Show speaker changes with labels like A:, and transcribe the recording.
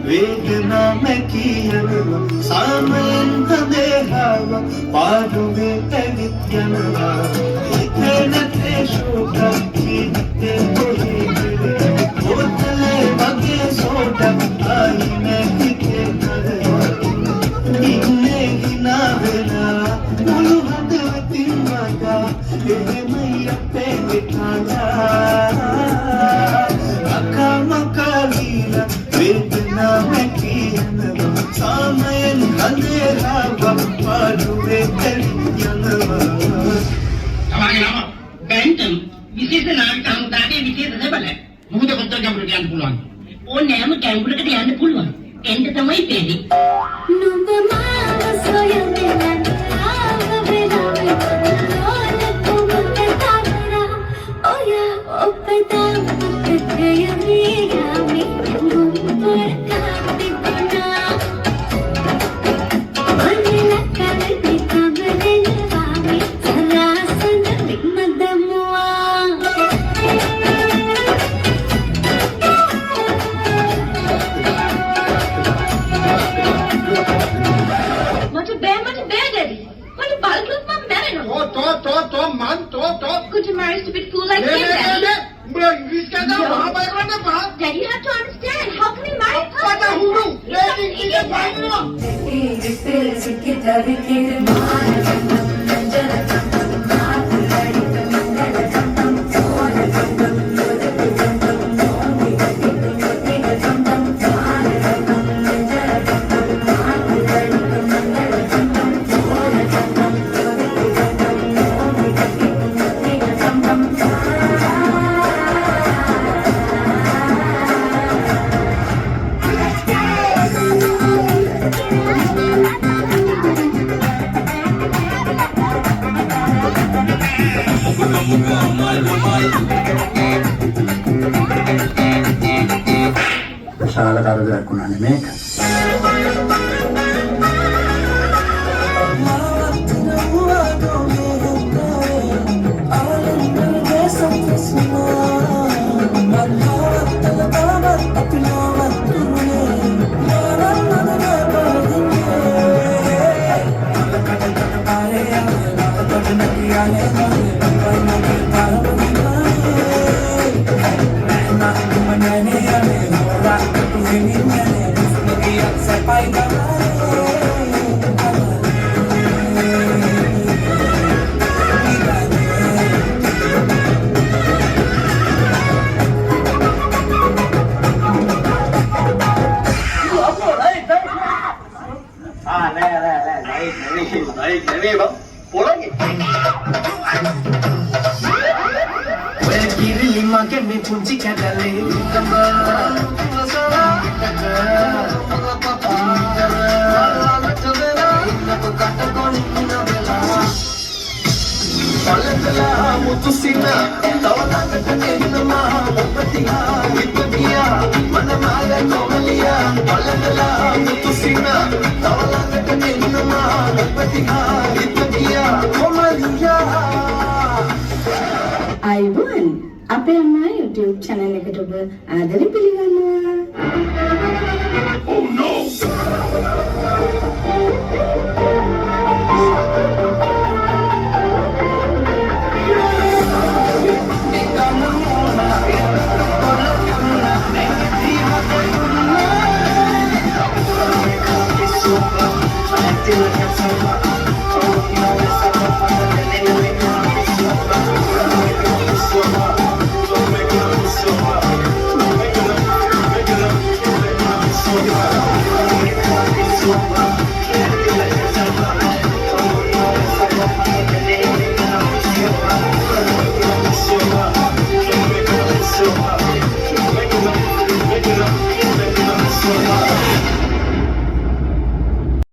A: වේදනා මැකියනවා සාමයෙන් හදේහාව පාඩුවේ පැවිත් යනවා හිතේ නැතේ ශෝක ජීවිතේ කොහේ බෝතලේ වගේ සෝඩ ආයි නැතිකේ කරවා ඉන්නේ හිනා වෙලා මුළු හදවතින් මගා එහෙමයි අපේ විකාලා අකමකලීලා වේදනා මැකියනවා සාමයෙන් හදේහාව පාඩුවේ පැවිත් යනවා
B: තමගේ නම බැන්ටම් විශේෂ නාට්‍ය සමුදායේ විශේෂ සබල මොකද කොච්චර ගැඹුරට යන්න පුළුවන් ඕනෑම ගැඹුරකට යන්න පුළුවන් එන්න තමයි දෙන්නේ
C: නුඹ මාව සොයමින් ආව වෙලාවෙ කොමත තාරා ඔය ඔප්පදා කයමි යමි නුඹ කාටි බනා මනින කල්පි කබලෙන් වාමි සලාසන විමදමුවා
D: Could you marry a stupid fool like him, Daddy? Daddy, you have to understand. How can we marry
E: විශාල කරදරයක් වුණානේ මේක.
F: අයිබෝන් අපේ අම්මා YouTube channel එකට ඔබ ආදරේ පිළිගන්නවා.
A: Oh no!
E: Don't make it up.